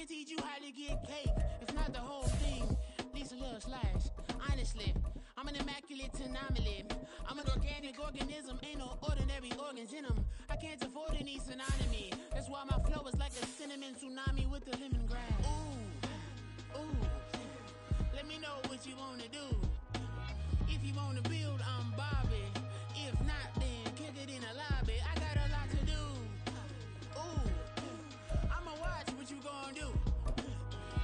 can teach you how to get cake. If not the whole thing, at least a little slice. Honestly, I'm an immaculate anomaly. I'm an organic organism, ain't no ordinary organs in them. I can't afford any synonymy. That's why my flow is like a cinnamon tsunami with the lemongrass. Ooh, ooh. Let me know what you wanna do. If you wanna build, I'm Bobby. If not, then kick it in the lobby. I got a lot to do. Ooh, I'ma watch what you gonna do.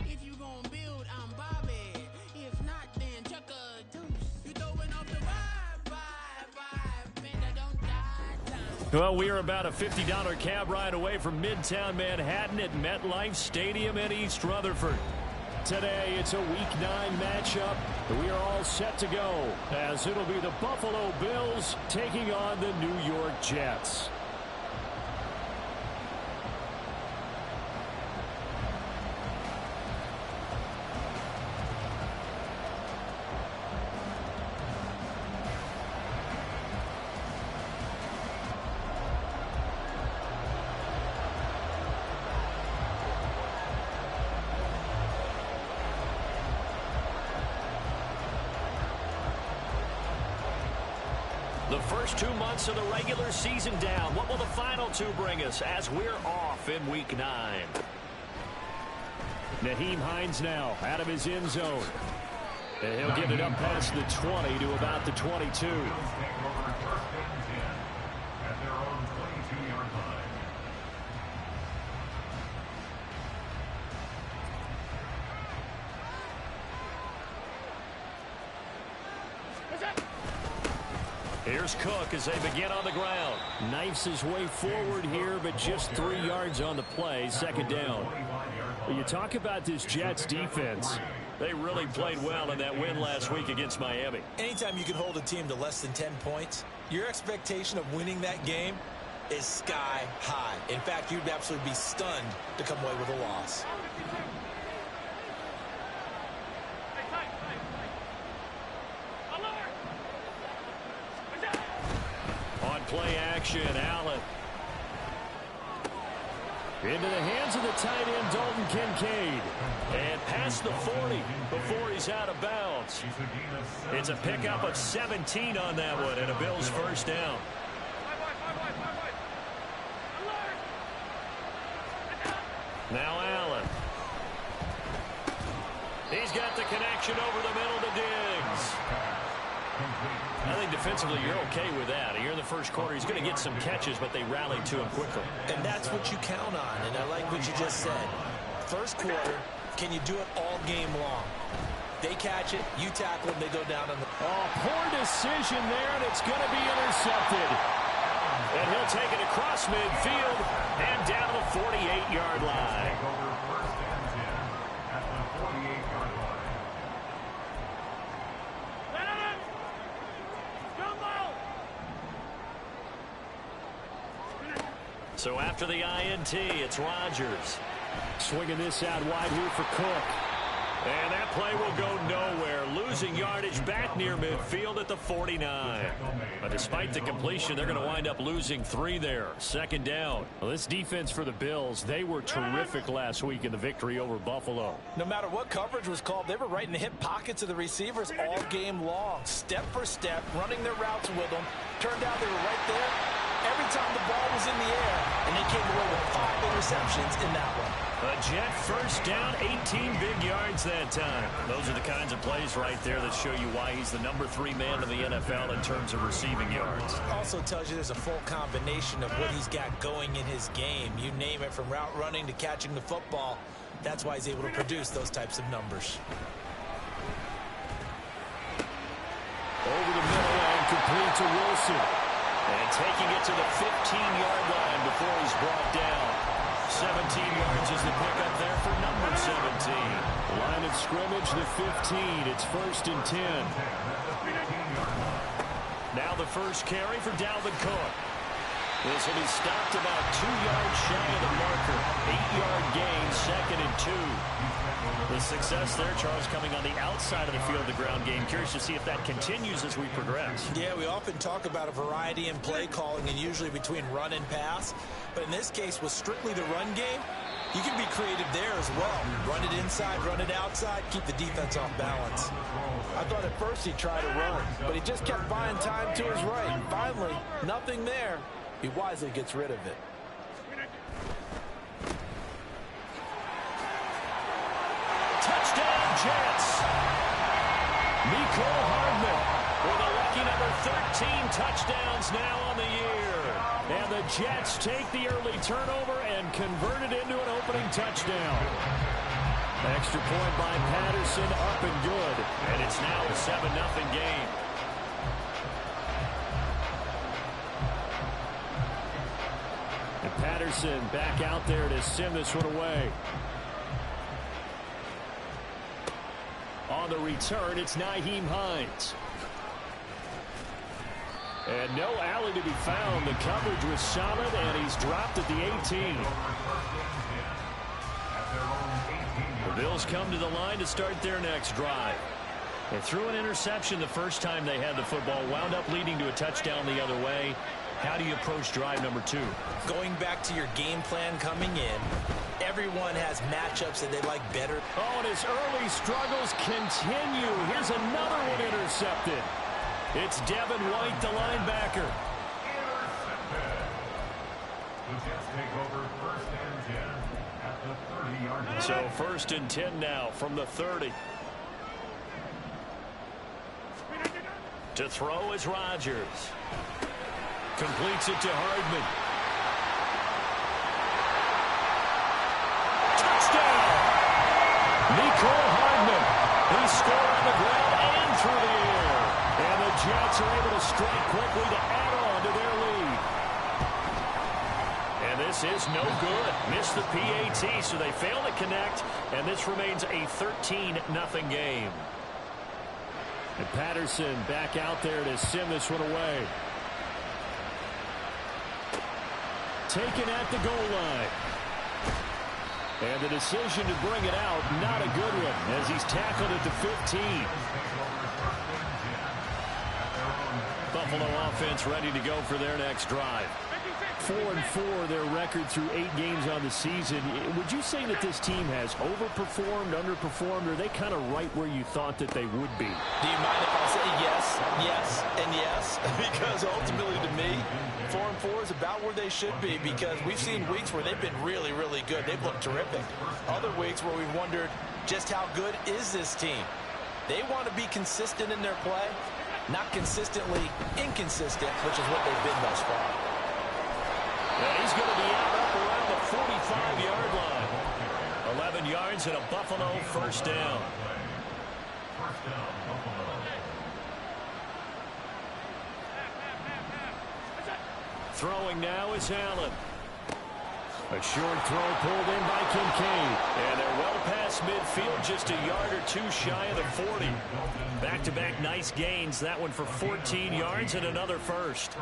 If you gonna build, I'm Bobby. If not, then chuck a deuce. You throwing off the vibe, and I don't die. Well, we are about a $50 cab ride away from Midtown Manhattan at MetLife Stadium in East Rutherford. Today, it's a Week 9 matchup. We are all set to go, as it'll be the Buffalo Bills taking on the New York Jets. The first 2 months of the regular season down. What will the final two bring us as we're off in Week 9? Nyheim Hines now out of his end zone. And he'll get it up past the 20 to about the 22. Here's Cook as they begin on the ground. Knifes his way forward here, but just 3 yards on the play. Second down. Well, you talk about this Jets defense. They really played well in that win last week against Miami. Anytime you can hold a team to less than 10 points, your expectation of winning that game is sky high. In fact, you'd absolutely be stunned to come away with a loss. Play action, Allen. Into the hands of the tight end, Dalton Kincaid. And past the 40 before he's out of bounds. It's a pickup of 17 on that one and a Bills first down. Now Allen. He's got the connection over the middle to Diggs. I think defensively you're okay with that. Here in the first quarter, he's going to get some catches, but they rallied to him quickly. And that's what you count on, and I like what you just said. First quarter, can you do it all game long? They catch it, you tackle them, they go down on the... Oh, poor decision there, and it's going to be intercepted. And he'll take it across midfield and down to the 48-yard line. So after the INT, it's Rodgers. Swinging this out wide here for Cook. And that play will go nowhere. Losing yardage back near midfield at the 49. But despite the completion, they're going to wind up losing 3 there. Second down. Well, this defense for the Bills, they were terrific last week in the victory over Buffalo. No matter what coverage was called, they were right in the hip pockets of the receivers all game long. Step for step, running their routes with them. Turned out they were right there every time the ball was in the air, and they came away with 5 interceptions in that one. A Jet first down, 18 big yards that time. Those are the kinds of plays right there that show you why he's the number 3 man in the NFL in terms of receiving yards. Also tells you there's a full combination of what he's got going in his game. You name it, from route running to catching the football. That's why he's able to produce those types of numbers. Over the middle and complete to Wilson. And taking it to the 15-yard line before he's brought down. 17 yards is the pickup there for number 17. Line of scrimmage, the 15. It's 1st and 10. Now the first carry for Dalvin Cook. This will be stopped about 2 yards shy of the marker. 8-yard gain, 2nd and 2. The success there, Charles, coming on the outside of the field of the ground game. Curious to see if that continues as we progress. Yeah, we often talk about a variety in play calling and usually between run and pass. But in this case, with strictly the run game, You can be creative there as well. Run it inside, run it outside, keep the defense off balance. I thought at first he tried to run, but he just kept buying time to his right. And finally, nothing there. He wisely gets rid of it. Touchdown, Jets. Mecole Hardman with a lucky number 13 touchdowns now on the year. And the Jets take the early turnover and convert it into an opening touchdown. Extra point by Patterson, up and good. And it's now a 7-0 game. And Patterson back out there to send this one away. On the return, it's Nyheim Hines. And no alley to be found. The coverage was solid, and he's dropped at the 18. The Bills come to the line to start their next drive. They threw an interception the first time they had the football, wound up leading to a touchdown the other way. How do you approach drive number 2? Going back to your game plan coming in, everyone has matchups that they like better. Oh, and his early struggles continue. Here's another one intercepted. It's Devin White, the linebacker. So 1st and 10 now from the 30. To throw is Rodgers. Completes it to Hardman. Touchdown! Mecole Hardman. He scored on the ground and through the air. And the Jets are able to strike quickly to add on to their lead. And this is no good. Missed the PAT, so they fail to connect. And this remains a 13-0 game. And Patterson back out there to send this one away. Taken at the goal line. And the decision to bring it out, not a good one, as he's tackled at the 15. Buffalo offense ready to go for their next drive. 4-4 their record through 8 games on the season. Would you say that this team has overperformed, underperformed, or are they kind of right where you thought that they would be? Do you mind if I say yes, yes, and yes? Because ultimately to me, 4-4 is about where they should be, because we've seen weeks where they've been really, really good. They've looked terrific. Other weeks where we've wondered just how good is this team. They want to be consistent in their play, not consistently inconsistent, which is what they've been thus far. And he's going to be out up around the 45-yard line. 11 yards and a Buffalo first down. Throwing now is Allen. A short throw pulled in by Kincaid. And they're well past midfield, just a yard or two shy of the 40. Back-to-back nice gains. That one for 14 yards and another first.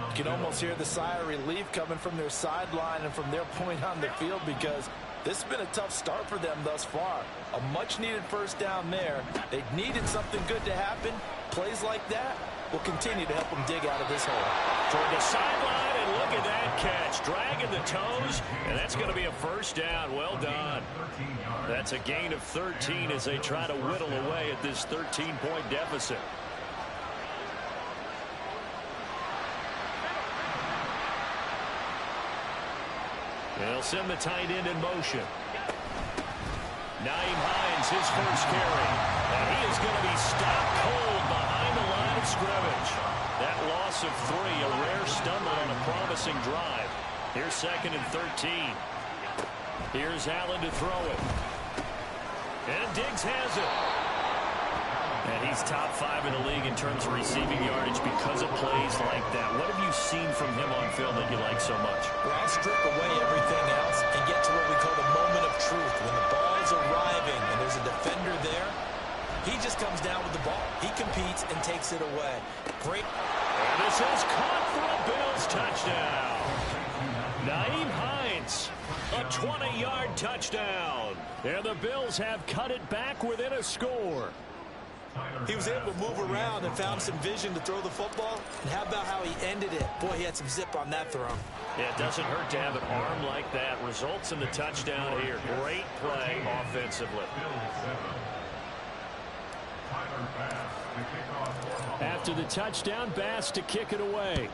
You can almost hear the sigh of relief coming from their sideline and from their point on the field, because this has been a tough start for them thus far. A much-needed first down there. They needed something good to happen. Plays like that will continue to help them dig out of this hole. Toward the sideline, and look at that catch. Dragging the toes, and that's going to be a first down. Well done. That's a gain of 13 as they try to whittle away at this 13-point deficit. They'll send the tight end in motion. Nyheim Hines, his first carry. And he is going to be stopped cold behind the line of scrimmage. That loss of 3, a rare stumble on a promising drive. Here's 2nd and 13. Here's Allen to throw it. And Diggs has it. And he's top 5 in the league in terms of receiving yardage because of plays like that. What have you seen from him on film that you like so much? Well, I'll strip away everything else and get to what we call the moment of truth. When the ball is arriving and there's a defender there, he just comes down with the ball. He competes and takes it away. Great. And this is caught for a Bills touchdown. Nyheim Hines, a 20-yard touchdown. And the Bills have cut it back within a score. He was able to move around and found some vision to throw the football. And how about how he ended it? Boy, he had some zip on that throw. Yeah, it doesn't hurt to have an arm like that. Results in the touchdown here. Great play offensively. After the touchdown, Bass to kick it away.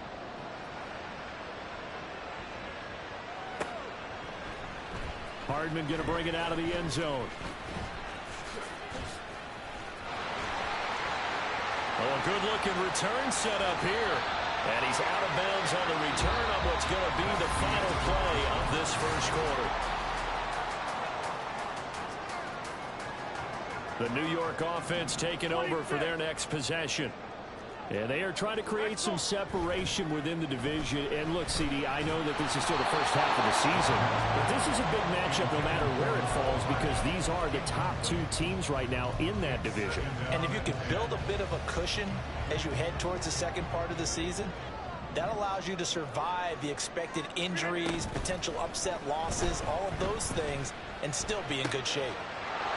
Hardman going to bring it out of the end zone. Oh, a good-looking return set up here. And he's out of bounds on the return on what's going to be the final play of this first quarter. The New York offense taking over for their next possession. And they are trying to create some separation within the division. And look, CD, I know that this is still the first half of the season, but this is a big matchup no matter where it falls because these are the top two teams right now in that division. And if you can build a bit of a cushion as you head towards the second part of the season, that allows you to survive the expected injuries, potential upset losses, all of those things, and still be in good shape.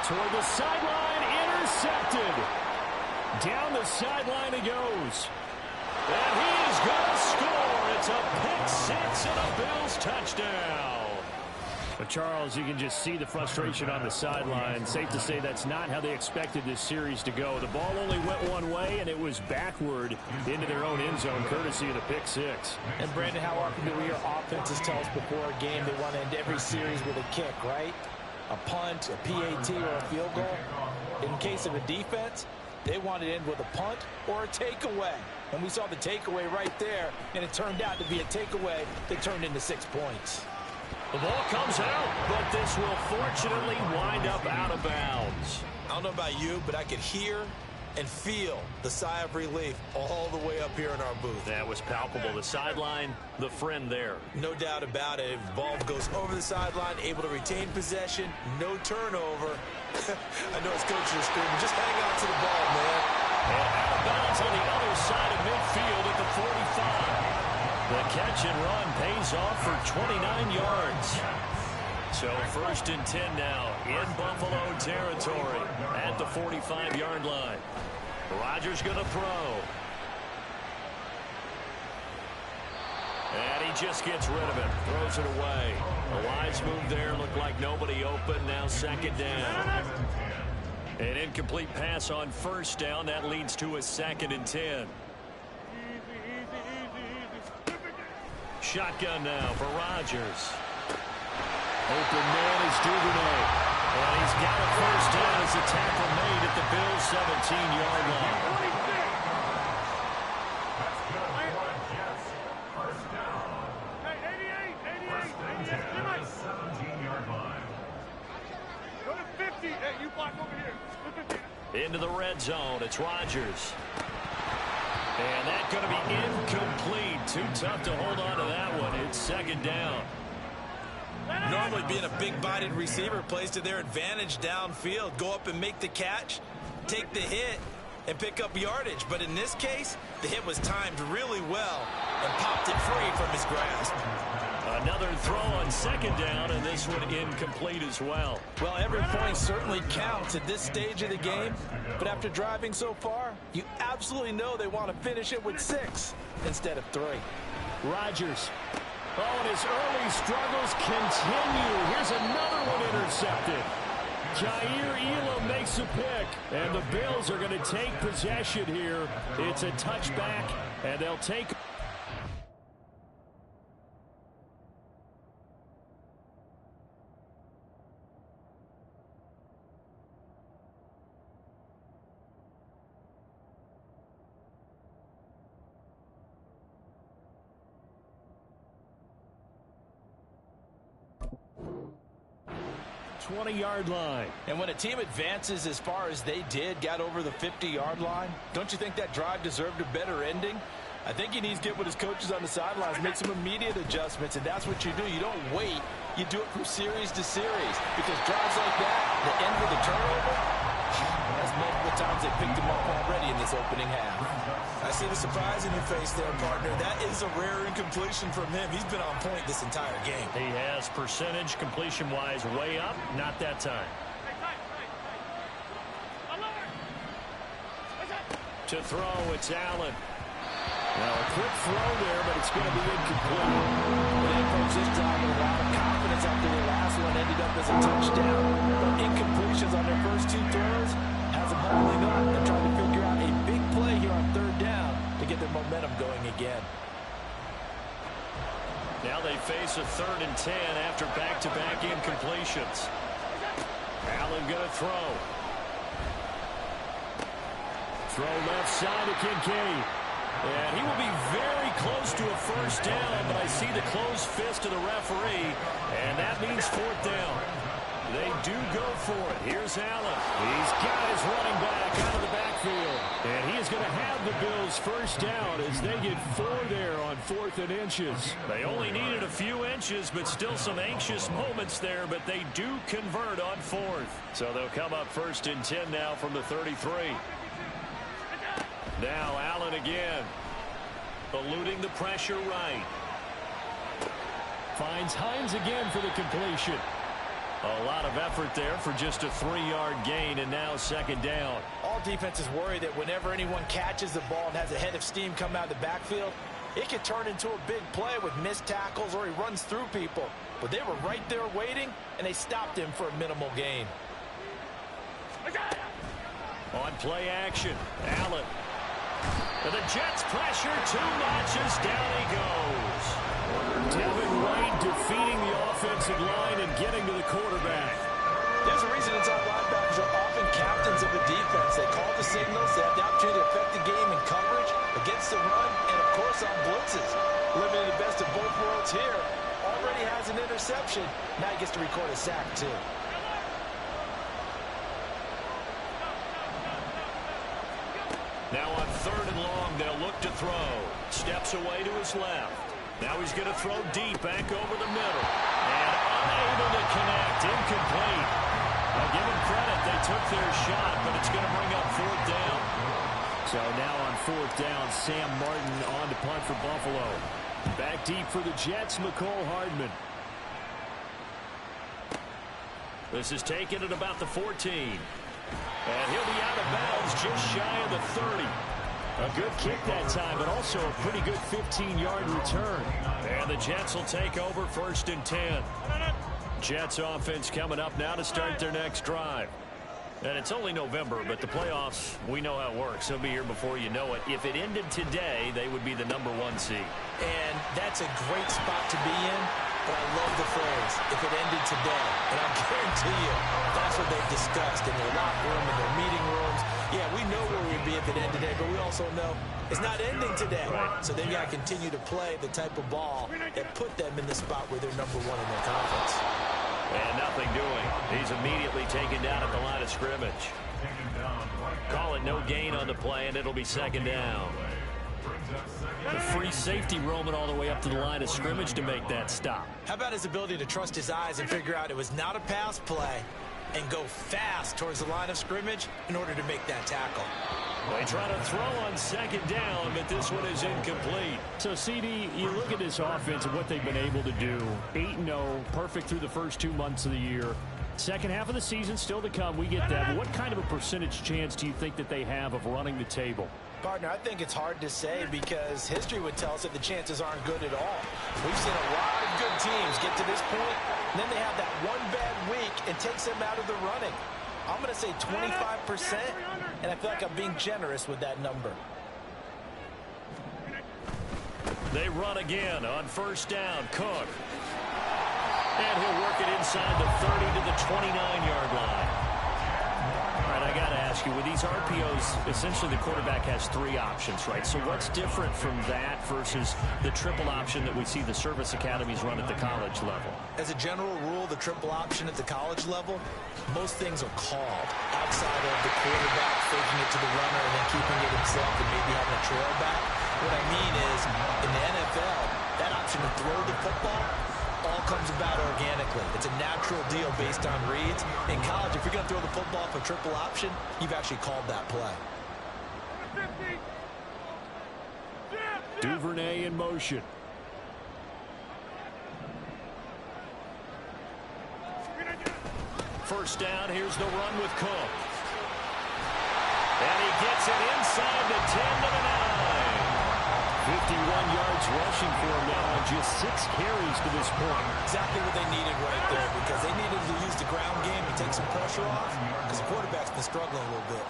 Toward the sideline, intercepted. Down the sideline he goes. And he's going to score. It's a pick six and a Bills touchdown. But Charles, you can just see the frustration on the sideline. Safe to say that's not how they expected this series to go. The ball only went one way, and it was backward into their own end zone, courtesy of the pick six. And, Brandon, how often do we hear offenses tell us before a game they want to end every series with a kick, right? A punt, a PAT, or a field goal. In case of a defense, they want to end with a punt or a takeaway. And we saw the takeaway right there, and it turned out to be a takeaway that turned into 6 points. The ball comes out, but this will fortunately wind up out of bounds. I don't know about you, but I could hear and feel the sigh of relief all the way up here in our booth. That was palpable. The sideline, the friend there. No doubt about it. Ball goes over the sideline, able to retain possession, no turnover. I know his coaches are screaming, just hang on to the ball, man. And out of bounds on the other side of midfield at the 45. The catch and run pays off for 29 yards. So 1st and 10 now in Buffalo territory at the 45-yard line. Rodgers going to throw. And he just gets rid of it. Throws it away. A wise move there. Looked like nobody open. Now 2nd down. An incomplete pass on 1st down. That leads to a 2nd and 10. Shotgun now for Rodgers. Open man is Duvernay. And he's got a 1st down as the tackle made at the Bills' 17-yard line. Go to 50. Hey, you block over here. Into the red zone. It's Rodgers. And that's going to be incomplete. Too tough to hold on to that one. It's 2nd down. Normally being a big-bodied receiver plays to their advantage downfield. Go up and make the catch, take the hit, and pick up yardage. But in this case, the hit was timed really well and popped it free from his grasp. Another throw on 2nd down, and this one incomplete as well. Well, every point certainly counts at this stage of the game. But after driving so far, you absolutely know they want to finish it with 6 instead of 3. Rodgers. Oh, and his early struggles continue. Here's another one intercepted. Jair Elam makes a pick, and the Bills are going to take possession here. It's a touchback, and they'll take... ...20-yard line. And when a team advances as far as they did, got over the 50-yard line, don't you think that drive deserved a better ending? I think he needs to get with his coaches on the sidelines, make some immediate adjustments, and that's what you do. You don't wait. You do it from series to series, because drives like that, that end with a turnover, that's multiple times they picked him up already in this opening half. I see the surprise in your face there, partner. That is a rare incompletion from him. He's been on point this entire game. He has percentage completion-wise way up. Not that time. To throw, it's Allen. Now a quick throw there, but it's going to be incomplete. They approached this drive with a lot of confidence after their last one ended up as a touchdown. But incompletions on their first two throws has them humbling up and trying to figure out a big play here on third down to get their momentum going again. Now they face a 3rd and 10 after back-to-back incompletions. Allen going to throw. Throw left side to Kincaid. And he will be very close to a first down, but I see the closed fist of the referee, and that means 4th down. They do go for it. Here's Allen. He's got his running back out of the backfield. And he is going to have the Bills first down as they get 4 there on 4th and inches. They only needed a few inches, but still some anxious moments there, but they do convert on 4th. So they'll come up 1st and 10 now from the 33. Now Allen again. Eluding the pressure right. Finds Hines again for the completion. A lot of effort there for just a 3-yard gain, and now 2nd down. All defenses worry that whenever anyone catches the ball and has a head of steam come out of the backfield, it could turn into a big play with missed tackles or he runs through people. But they were right there waiting, and they stopped him for a minimal gain. On play action, Allen. And the Jets pressure too much as down he goes. Devin White defeating the offensive line and getting to the quarterback. There's a reason inside linebackers are often captains of a defense. They call the signals. They have the opportunity to affect the game in coverage, against the run, and, of course, on blitzes. Living in the best of both worlds here. Already has an interception. Now he gets to record a sack, too. Now on 3rd and long, they'll look to throw. Steps away to his left. Now he's going to throw deep back over the middle. And unable to connect. Incomplete. I'll give him credit. They took their shot, but it's going to bring up 4th down. So now on 4th down, Sam Martin on to punt for Buffalo. Back deep for the Jets, McCole Hardman. This is taken at about the 14. And he'll be out of bounds just shy of the 30. A good kick that time, but also a pretty good 15-yard return. And the Jets will take over 1st and 10. Jets offense coming up now to start their next drive. And it's only November, but the playoffs, we know how it works. They'll be here before you know it. If it ended today, they would be the #1 seed. And that's a great spot to be in, but I love the phrase, if it ended today. And I guarantee you, that's what they've discussed in their locker room, in their meeting rooms. Yeah, we know where we'd be if it ended today, but we also know it's not ending today. So they've got to continue to play the type of ball that put them in the spot where they're #1 in their conference. And nothing doing. He's immediately taken down at the line of scrimmage. Call it no gain on the play, and it'll be 2nd down. The free safety roaming all the way up to the line of scrimmage to make that stop. How about his ability to trust his eyes and figure out it was not a pass play and go fast towards the line of scrimmage in order to make that tackle? They try to throw on 2nd down, but this one is incomplete. So, CD, you look at this offense and what they've been able to do. 8-0, perfect through the first 2 months of the year. Second half of the season still to come. We get that. But what kind of a percentage chance do you think that they have of running the table? Partner, I think it's hard to say because history would tell us that the chances aren't good at all. We've seen a lot of good teams get to this point, and then they have that one bad week and takes them out of the running. I'm going to say 25%, and I feel like I'm being generous with that number. They run again on 1st down. Cook. And he'll work it inside the 30 to the 29-yard line. All right, I got to ask you, with these RPOs, essentially the quarterback has 3 options, right? So what's different from that versus the triple option that we see the service academies run at the college level? As a general rule, the triple option at the college level, most things are called outside of the quarterback faking it to the runner and then keeping it himself and maybe having a trail back. What I mean is, in the NFL, that option to throw the football all comes about organically. It's a natural deal based on reads. In college, if you're going to throw the football for triple option, you've actually called that play. Duvernay in motion. First down, here's the run with Cook. And he gets it inside the 10 to the 9. 51 yards rushing for him now on just 6 carries to this point. Exactly what they needed right there, because they needed to use the ground game and take some pressure off, because the quarterback's been struggling a little bit.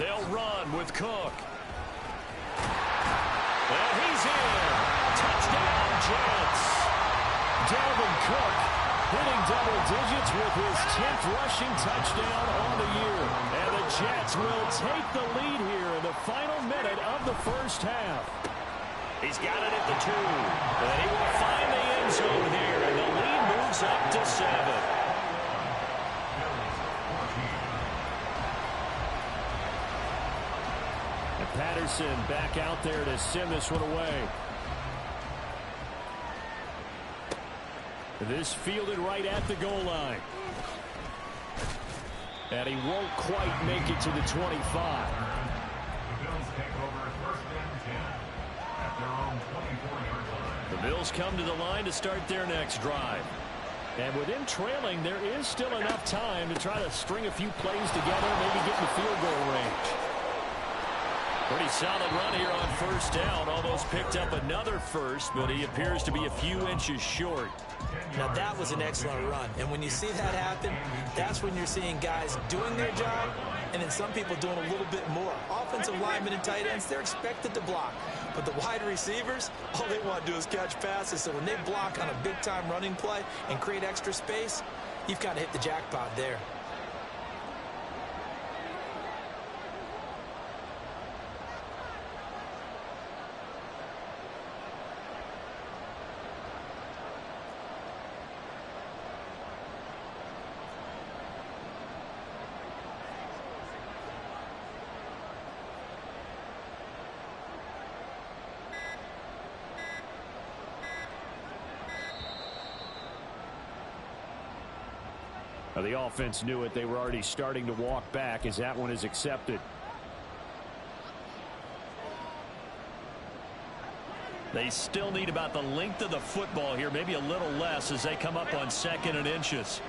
They'll run with Cook. And he's in. Touchdown, Jets. Dalvin Cook hitting double digits with his 10th rushing touchdown on the year. And the Jets will take the lead here in the final minute of the first half. He's got it at the 2. And he will find the end zone here. And the lead moves up to 7. Patterson back out there to send this one away. This fielded right at the goal line. And he won't quite make it to the 25. The Bills take over first and 10 at their own 24-yard line. The Bills come to the line to start their next drive. And with him trailing, there is still enough time to try to string a few plays together, maybe get in the field goal range. Pretty solid run here on first down. Almost picked up another first, but he appears to be a few inches short. Now, that was an excellent run. And when you see that happen, that's when you're seeing guys doing their job and then some people doing a little bit more. Offensive linemen and tight ends, they're expected to block. But the wide receivers, all they want to do is catch passes. So when they block on a big-time running play and create extra space, you've got to hit the jackpot there. The offense knew it. They were already starting to walk back as that one is accepted. They still need about the length of the football here, maybe a little less as they come up on 2nd and inches.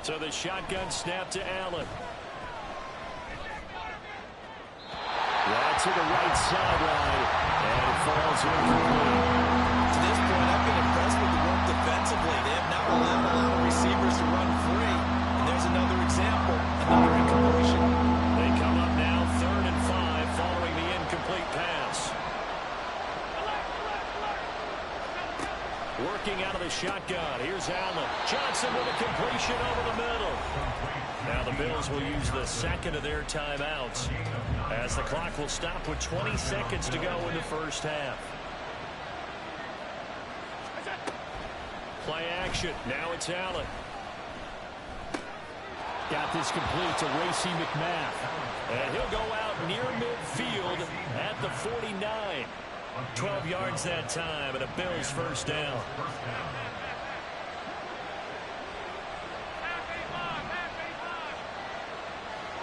So the shotgun snap to Allen. Right to the right sideline, and it falls incomplete. To this point, I've been impressed with the work defensively. They have not allowed a lot of receivers to run free. And there's another example, another incompletion. They come up now 3rd and 5 following the incomplete pass. Working out of the shotgun. Here's Allen. Johnson with a completion over the middle. Now the Bills will use the second of their timeouts as the clock will stop with 20 seconds to go in the first half. Play action. Now it's Allen. Got this complete to Racey McMath. And he'll go out near midfield at the 49. 12 yards that time and a Bills first down.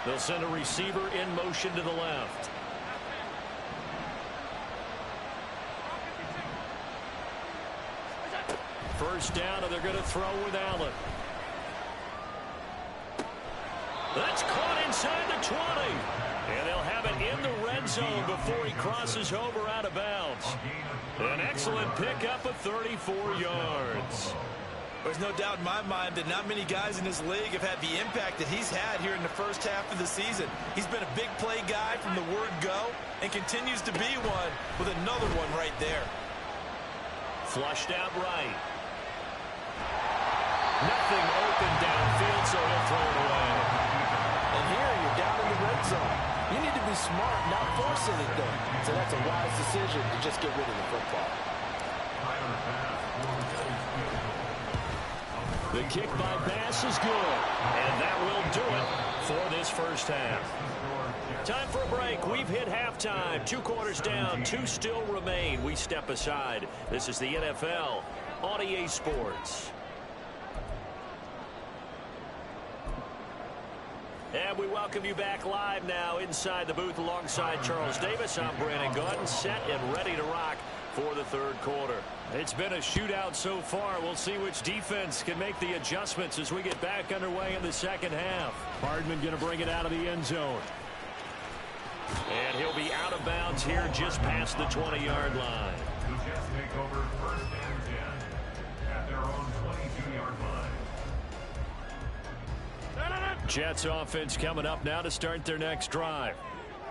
They'll send a receiver in motion to the left. First down, and they're going to throw with Allen. That's caught inside the 20. And they'll have it in the red zone before he crosses over out of bounds. An excellent pickup of 34 yards. There's no doubt in my mind that not many guys in this league have had the impact that he's had here in the first half of the season. He's been a big play guy from the word go and continues to be one with another one right there. Flushed out right. Nothing open downfield, so he'll throw it away. And here you're down in the red zone. You need to be smart, not force anything. So that's a wise decision to just get rid of the football. The kick by Bass is good, and that will do it for this first half. Time for a break. We've hit halftime. 2 quarters down, 2 still remain. We step aside. This is the NFL on EA Sports. And we welcome you back live now inside the booth alongside Charles Davis. I'm Brandon Gaudin, set and ready to rock for the third quarter. It's been a shootout so far. We'll see which defense can make the adjustments as we get back underway in the second half. Hardman going to bring it out of the end zone. And he'll be out of bounds here just past the 20-yard line. The Jets take over first and 10 at their own 22-yard line. Jets offense coming up now to start their next drive.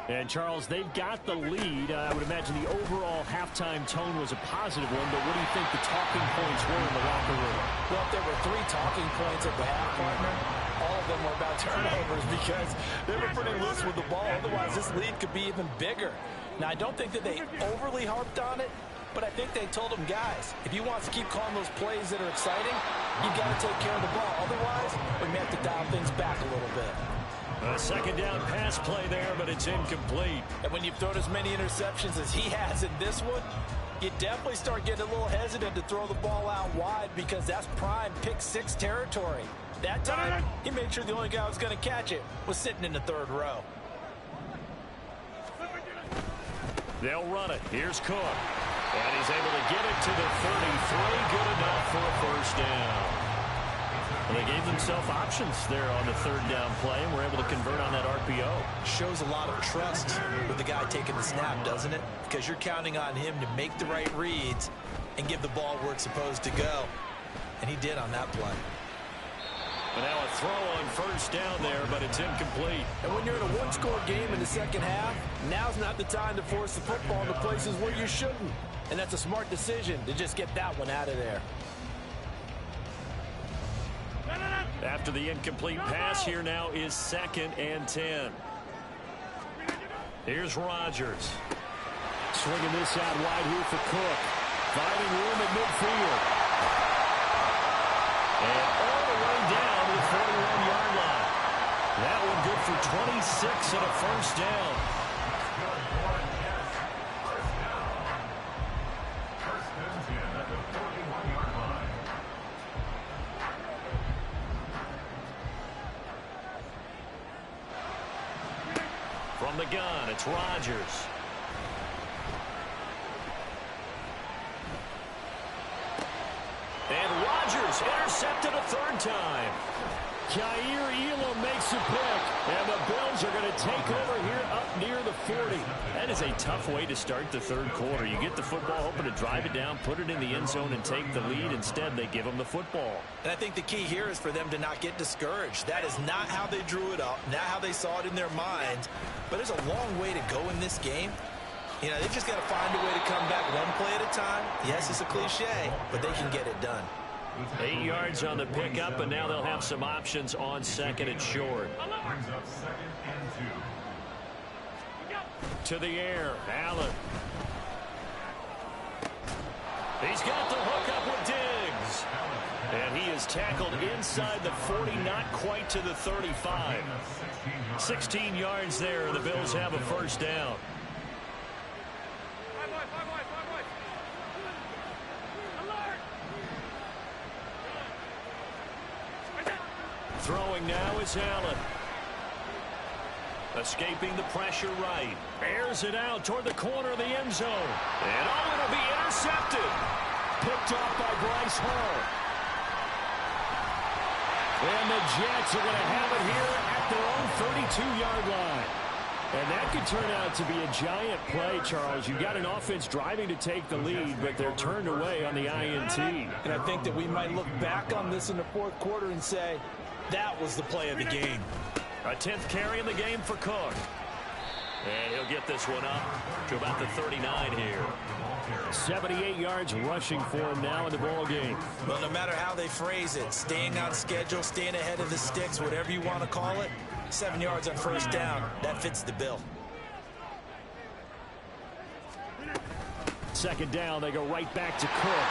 And, Charles, they've got the lead. I would imagine the overall halftime tone was a positive one, but what do you think the talking points were in the locker room? Well, if there were 3 talking points at the half, partner, all of them were about turnovers because they were pretty loose with the ball. Otherwise, this lead could be even bigger. Now, I don't think that they overly harped on it, but I think they told them, guys, if you want to keep calling those plays that are exciting, you've got to take care of the ball. Otherwise, we may have to dial things back a little bit. A second down pass play there, but it's incomplete. And when you've thrown as many interceptions as he has in this one, you definitely start getting a little hesitant to throw the ball out wide because that's prime pick 6 territory. That time, he made sure the only guy who was going to catch it was sitting in the third row. They'll run it. Here's Cook. And he's able to get it to the 33. Good enough for a first down. Well, they gave themselves options there on the third down play, and were able to convert on that RPO. Shows a lot of trust with the guy taking the snap, doesn't it? Because you're counting on him to make the right reads and give the ball where it's supposed to go. And he did on that play. But now a throw on first down there, but it's incomplete. And when you're in a one-score game in the second half, now's not the time to force the football into places where you shouldn't. And that's a smart decision to just get that one out of there. After the incomplete pass, here now is 2nd and 10. Here's Rodgers. Swinging this out wide here for Cook. Finding room at midfield. And all the way down to the 41-yard line. That one good for 26 and a first down. From the gun, it's Rodgers. And Rodgers intercepted a third time. Jair Elam makes a pick, and the Bills are going to take over here up near the 40. That is a tough way to start the third quarter. You get the football, hoping to drive it down, put it in the end zone, and take the lead. Instead, they give them the football. And I think the key here is for them to not get discouraged. That is not how they drew it up, not how they saw it in their minds. But there's a long way to go in this game. You know, they've just got to find a way to come back one play at a time. Yes, it's a cliche, but they can get it done. 8 yards on the pickup, and now they'll have some options on 2nd and short. Brings up 2nd and 2. To the air, Allen. He's got the hook up with Diggs. And he is tackled inside the 40, not quite to the 35. 16 yards there, and the Bills have a first down. Throwing now is Allen. Escaping the pressure right. Airs it out toward the corner of the end zone. And oh, it'll be intercepted. Picked off by Bryce Hall. And the Jets are going to have it here at their own 32-yard line. And that could turn out to be a giant play, Charles. You've got an offense driving to take the lead, but they're turned away on the INT. And I think that we might look back on this in the fourth quarter and say, that was the play of the game. A 10th carry in the game for Cook. And he'll get this one up to about the 39 here. 78 yards rushing for him now in the ball game. Well, no matter how they phrase it, staying on schedule, staying ahead of the sticks, whatever you want to call it, 7 yards on first down, that fits the bill. 2nd down, they go right back to Cook.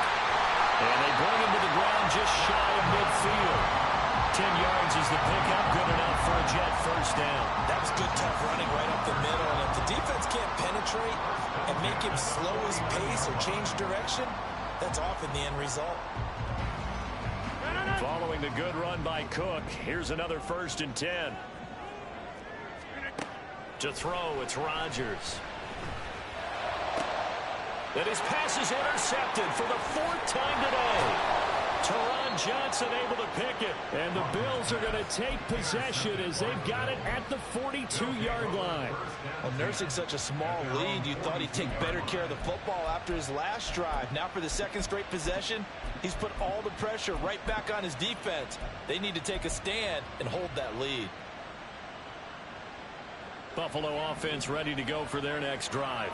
And they bring him to the ground just shy of midfield. 10 yards is the pickup, good enough for a Jet first down. That was good, tough running right up the middle. And if the defense can't penetrate and make him slow his pace or change direction, that's often the end result. Following the good run by Cook, here's another 1st and 10. To throw, it's Rodgers. And his pass is intercepted for the 4th time today. Teron Johnson able to pick it. And the Bills are going to take possession as they've got it at the 42-yard line. Well, nursing such a small lead, you thought he'd take better care of the football after his last drive. Now for the 2nd straight possession, he's put all the pressure right back on his defense. They need to take a stand and hold that lead. Buffalo offense ready to go for their next drive.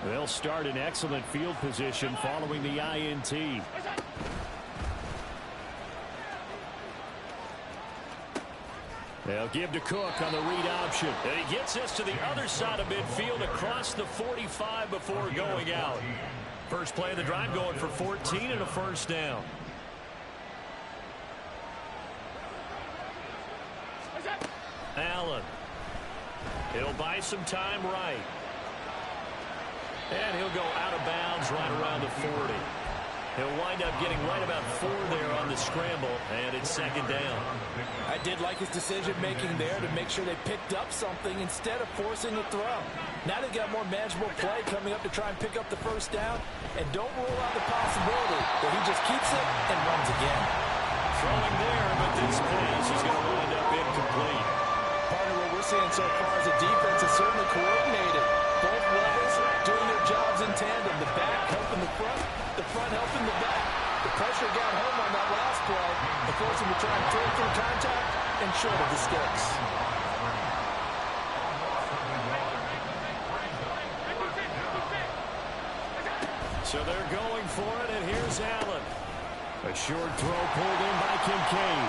They'll start in excellent field position following the INT. They'll give to Cook on the read option. And he gets this to the other side of midfield across the 45 before going out. First play of the drive going for 14 and a 1st down. Allen. He'll buy some time right. And he'll go out of bounds right around the 40. He'll wind up getting right about 4 there on the scramble, and it's 2nd down. I did like his decision-making there to make sure they picked up something instead of forcing a throw. Now they've got more manageable play coming up to try and pick up the 1st down, and don't rule out the possibility that he just keeps it and runs again. Throwing there, but this pass is going to wind up incomplete. Partner, what we're seeing so far is a defense is certainly coordinated. Both levels doing their jobs in tandem. The back helping the front helping the back. The pressure got home on that last play and forced him to try and throw through contact and short of the sticks. So they're going for it, and here's Allen. A short throw pulled in by Kincaid.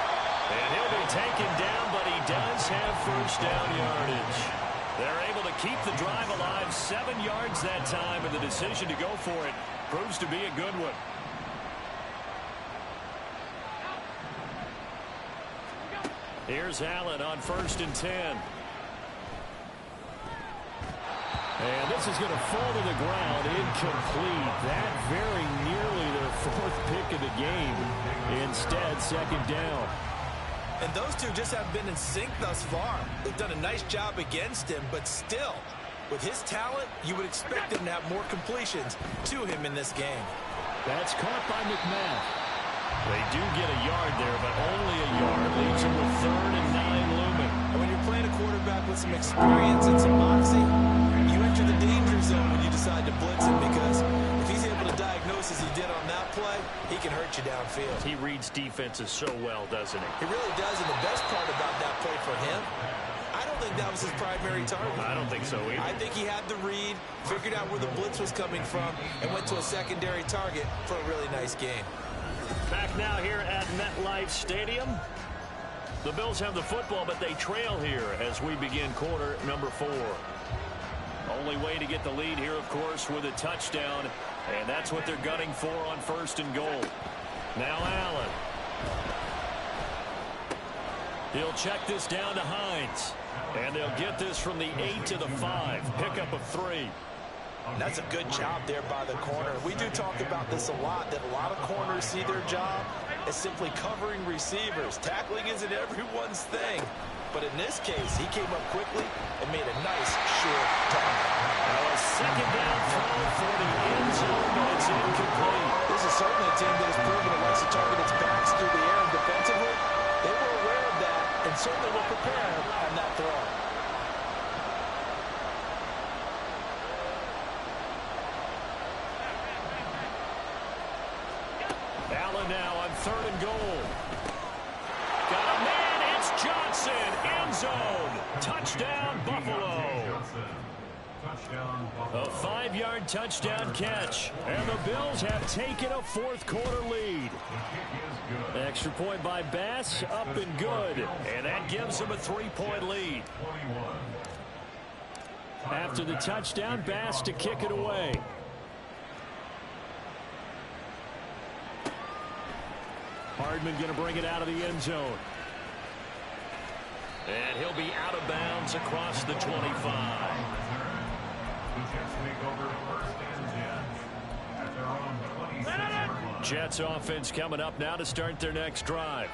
And he'll be taken down, but he does have 1st down yardage. They're able to keep the drive alive, 7 yards that time, and the decision to go for it proves to be a good one. Here's Allen on 1st and 10. And this is going to fall to the ground, incomplete. That very nearly their 4th pick of the game. Instead, 2nd down. And those two just have been in sync thus far. They've done a nice job against him, but still, with his talent, you would expect him to have more completions to him in this game. That's caught by McMath. They do get a yard there, but only a yard leads them to 3rd and 9 looming. And when you're playing a quarterback with some experience and some moxie, you enter the danger zone when you decide to blitz him, because if he's able to diagnose as he did on that play, he can hurt you downfield. He reads defenses so well, doesn't he? He really does, and the best part about that play for him, I don't think that was his primary target. I don't think so either. I think he had the read, figured out where the blitz was coming from, and went to a secondary target for a really nice game. Back now here at MetLife Stadium. The Bills have the football, but they trail here as we begin quarter number 4. Only way to get the lead here, of course, with a touchdown, and that's what they're gunning for on 1st and goal. Now Allen. He'll check this down to Hines, and they'll get this from the 8 to the 5. Pickup of 3. That's a good job there by the corner. We do talk about this a lot, that a lot of corners see their job as simply covering receivers. Tackling isn't everyone's thing. But in this case, he came up quickly and made a nice short target. Now a 2nd down throw for the end zone, but it's incomplete. This is certainly a team that has proven it likes to target its backs through the air and defensively. They were aware of that and certainly will prepare on that throw. Allen now on 3rd and goal. Got a man, it's Johnson, end zone. Touchdown, Buffalo. A 5-yard touchdown catch. And the Bills have taken a 4th quarter lead. Extra point by Bass, up and good. And that gives them a 3-point lead. After the touchdown, Bass to kick it away. Hardman going to bring it out of the end zone. And he'll be out of bounds across the 25. Jets offense coming up now to start their next drive.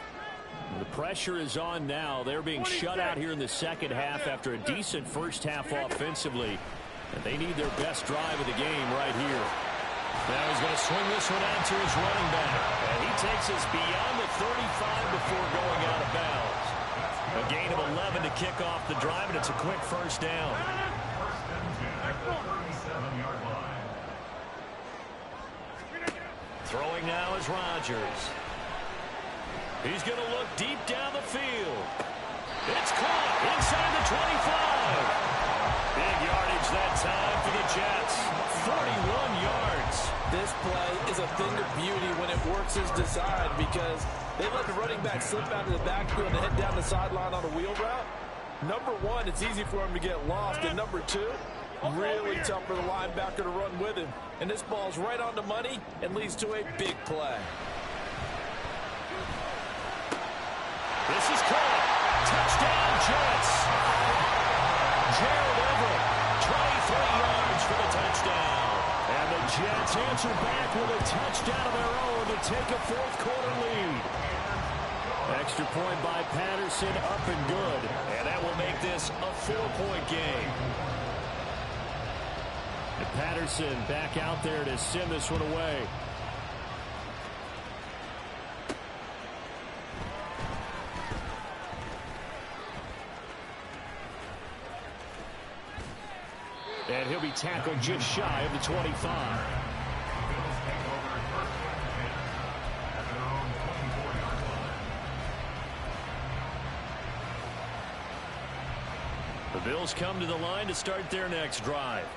The pressure is on now. They're being shut out here in the 2nd half after a decent 1st half offensively. And they need their best drive of the game right here. Now he's going to swing this one out to his running back. And he takes us beyond the 35 before going out of bounds. A gain of 11 to kick off the drive, and it's a quick first down. First and 10 at the 37-yard line. Throwing now is Rodgers. He's going to look deep down the field. It's caught inside the 25. Big yardage that time for the Jets. 41 yards. This play is a thing of beauty when it works as designed because they let the running back slip out of the backfield and head down the sideline on a wheel route. Number one, it's easy for him to get lost. And number two, really tough for the linebacker to run with him. And this ball's right on the money and leads to a big play. This is caught. Touchdown, Jets. Gerald Everett, 23 yards for the touchdown. And the Jets answer back with a touchdown of their own to take a fourth-quarter lead. Extra point by Patterson, up and good. And that will make this a 4-point game. And Patterson back out there to send this one away. And he'll be tackled just shy of the 25. Bills take over first and 10 at their own 24-yard line. The Bills come to the line to start their next drive.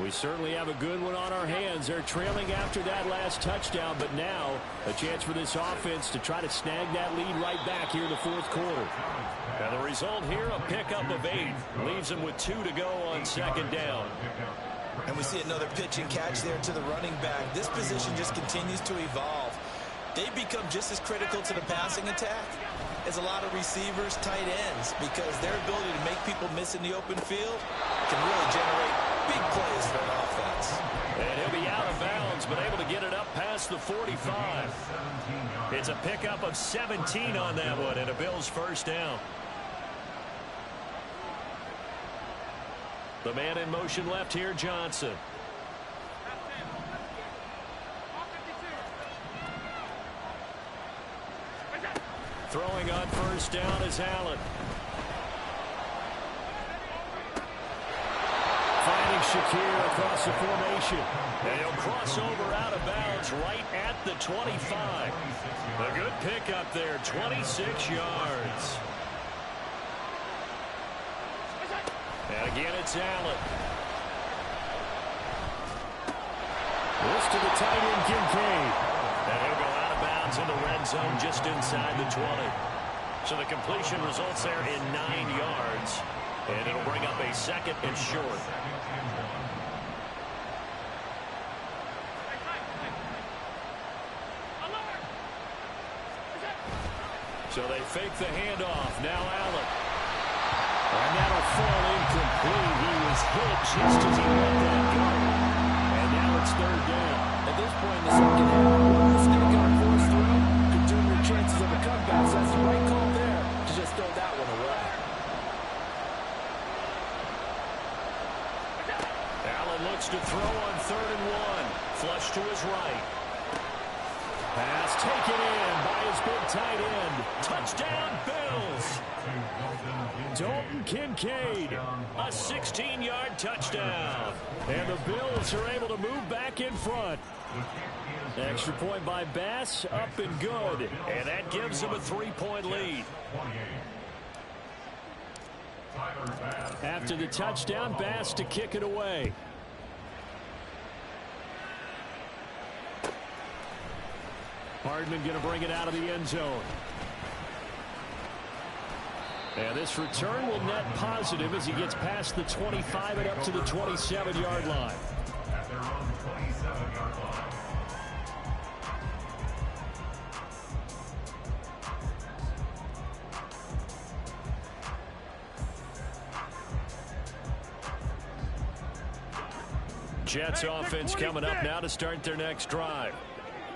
We certainly have a good one on our hands. They're trailing after that last touchdown, but now a chance for this offense to try to snag that lead right back here in the fourth quarter. And the result here, a pickup of 8. Leaves them with 2 to go on second down. And we see another pitch and catch there to the running back. This position just continues to evolve. They become just as critical to the passing attack as a lot of receivers, tight ends, because their ability to make people miss in the open field can really generate big plays for an offense. And he'll be out of bounds, but able to get it up past the 45. It's a pickup of 17 on that one, and a Bills first down. The man in motion left here, Johnson. Throwing on first down is Allen. Finding Shakir across the formation. And he'll cross over out of bounds right at the 25. A good pickup there, 26 yards. And again, it's Allen. This to the tight end, Kincaid. And he'll go out of bounds in the red zone just inside the 20. So the completion results there in 9 yards. And it'll bring up a second and short. So they fake the handoff. Now Allen. And that'll fall incomplete. He was hit just as he let that go. And now it's third down. At this point in the second half, one mistake on fourth throw could doom your chances of a comeback. So that's the right call there to just throw that one away. Allen looks to throw on 3rd and 1. Flush to his right. Pass taken in by his big tight end. Touchdown, Bills. Dalton Kincaid. A 16-yard touchdown. And the Bills are able to move back in front. Extra point by Bass, up and good. And that gives them a 3-point lead. After the touchdown, Bass to kick it away. Hardman going to bring it out of the end zone. And this return will net positive as he gets past the 25 and up to the 27-yard line. At their own 27-yard line. Jets offense coming up now to start their next drive.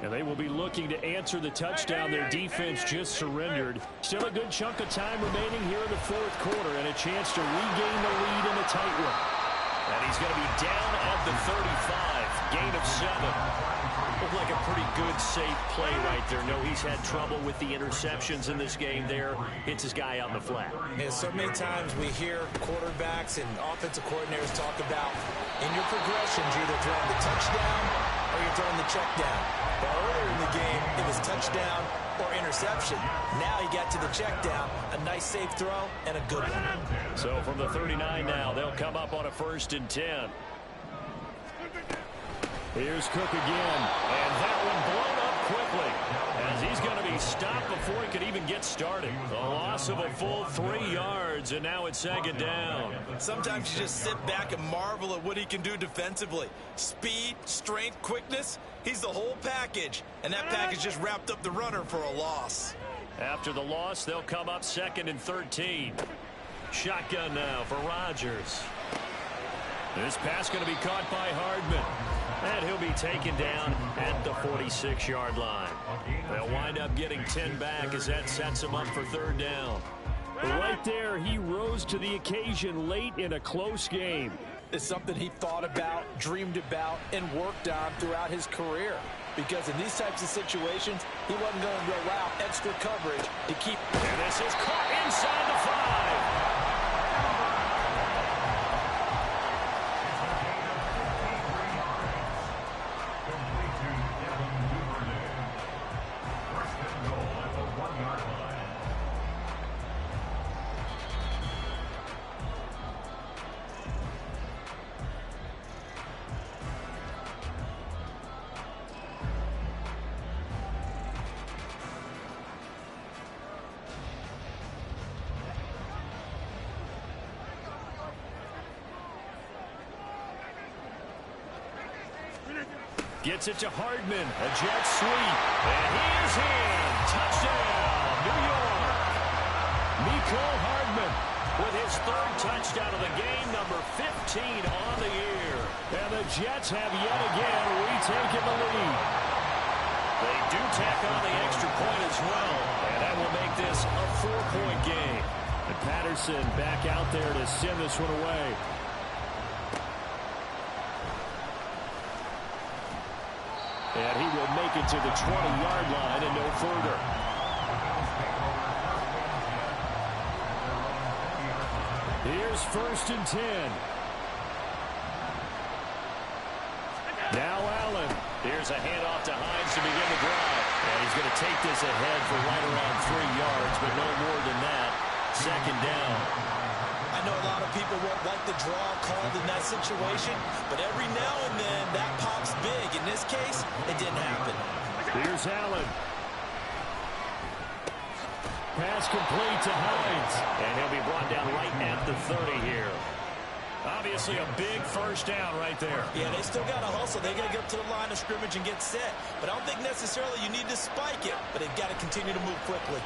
And they will be looking to answer the touchdown their defense just surrendered. Still a good chunk of time remaining here in the fourth quarter and a chance to regain the lead in a tight one. And he's going to be down at the 35. Gain of 7. Looked like a pretty good, safe play right there. No, he's had trouble with the interceptions in this game there. Hits his guy out in the flat. Yeah, so many times we hear quarterbacks and offensive coordinators talk about in your progressions, you're either throwing the touchdown or you're throwing the check down. But earlier in the game, it was touchdown or interception. Now he got to the check down, a nice safe throw, and a good one. So from the 39 now, they'll come up on a 1st and 10. Here's Cook again. And that one blown up quickly as he's going to be stopped before he could even get started. A loss of a full 3 yards, and now it's 2nd down. Sometimes you just sit back and marvel at what he can do defensively. Speed, strength, quickness, he's the whole package. And that package just wrapped up the runner for a loss. After the loss, they'll come up 2nd and 13. Shotgun now for Rodgers. This pass going to be caught by Hardman. And he'll be taken down at the 46-yard line. They'll wind up getting 10 back as that sets him up for 3rd down. Right there, he rose to the occasion late in a close game. It's something he thought about, dreamed about, and worked on throughout his career. Because in these types of situations, he wasn't going to allow extra coverage to keep. And this is caught inside the 5. Gets it to Hardman. A jet sweep. And he is in. Touchdown, New York. Mecole Hardman with his 3rd touchdown of the game, number 15 on the year. And the Jets have yet again retaken the lead. They do tack on the extra point as well. And that will make this a 4-point game. And Patterson back out there to send this one away. And he will make it to the 20-yard line and no further. Here's 1st and 10. Now Allen. Here's a handoff to Hines to begin the drive. And he's going to take this ahead for right around 3 yards, but no more than that. 2nd down. I know a lot of people won't like the draw called in that situation, but every now and then that pops big. In this case, it didn't happen. Here's Allen. Pass complete to Hines. And he'll be brought down right at the 30 here. Obviously a big 1st down right there. Yeah, they still got to hustle. They got to get up to the line of scrimmage and get set. But I don't think necessarily you need to spike it, but they've got to continue to move quickly.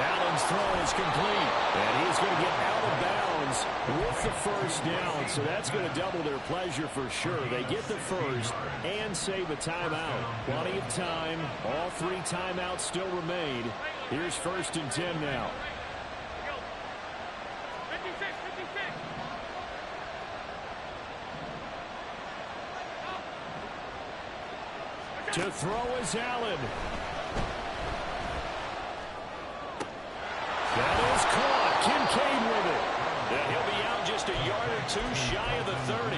Allen's throw is complete, and he's going to get out of bounds with the 1st down, so that's going to double their pleasure for sure. They get the 1st and save a timeout. Plenty of time. All 3 timeouts still remain. Here's 1st and 10 now. 56. To throw is Allen. That is caught. Kincaid with it. And he'll be out just a yard or 2 shy of the 30.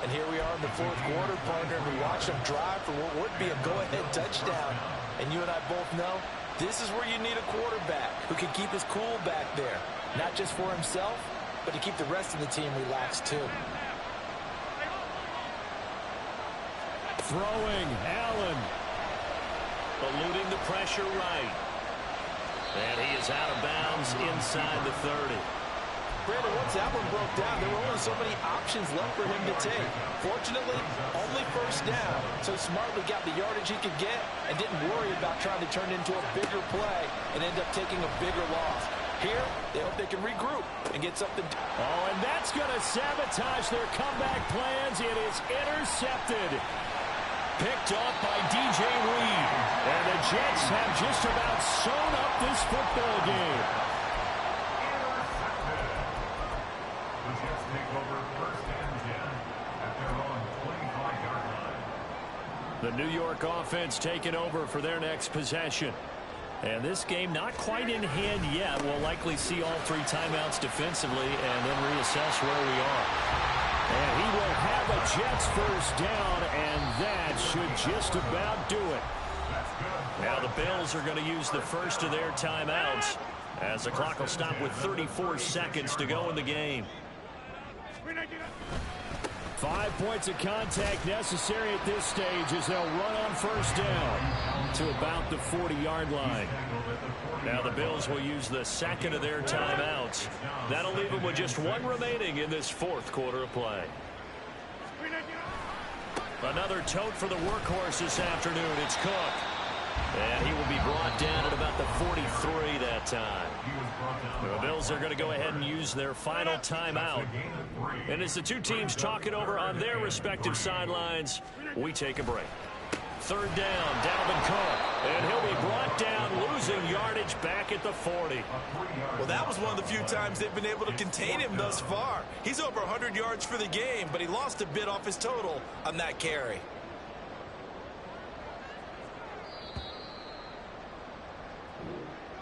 And here we are in the 4th quarter, partner, and we watch him drive for what would be a go-ahead touchdown. And you and I both know this is where you need a quarterback who can keep his cool back there. Not just for himself, but to keep the rest of the team relaxed too. Throwing, Allen. Eluding the pressure right. And he is out of bounds inside the 30. Brandon, once that one broke down, there were only so many options left for him to take. Fortunately, only 1st down, so smartly got the yardage he could get and didn't worry about trying to turn it into a bigger play and end up taking a bigger loss. Here, they hope they can regroup and get something. Oh, and that's going to sabotage their comeback plans. It is intercepted. Picked off by DJ Reed. And the Jets have just about sewn up this football game. The Jets take over 1st and The New York offense taking over for their next possession. And this game not quite in hand yet. We'll likely see all 3 timeouts defensively and then reassess where we are. And he will have a Jets first down, and that should just about do it. Now the Bills are going to use the first of their timeouts as the clock will stop with 34 seconds to go in the game. 5 points of contact necessary at this stage as they'll run on first down to about the 40-yard line. Now the Bills will use the second of their timeouts. That'll leave them with just 1 remaining in this 4th quarter of play. Another tote for the workhorse this afternoon. It's Cook. And he will be brought down at about the 43 that time. The Bills are going to go ahead and use their final timeout. And as the 2 teams talk it over on their respective sidelines, we take a break. 3rd down, Dalvin Cook. And he'll be brought down, losing yardage back at the 40. Well, that was one of the few times they've been able to contain him thus far. He's over 100 yards for the game, but he lost a bit off his total on that carry.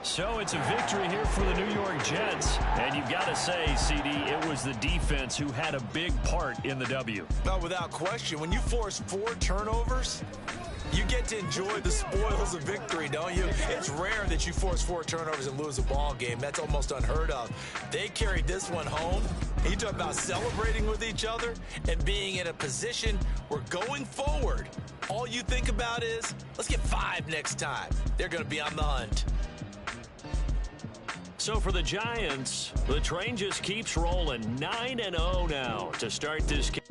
So it's a victory here for the New York Jets. And you've got to say, CD, it was the defense who had a big part in the W. No, without question. When you force 4 turnovers, you get to enjoy the spoils of victory, don't you? It's rare that you force 4 turnovers and lose a ball game. That's almost unheard of. They carried this one home. You talk about celebrating with each other and being in a position where going forward, all you think about is, let's get 5 next time. They're going to be on the hunt. So for the Giants, the train just keeps rolling. 9-0 now to start this game.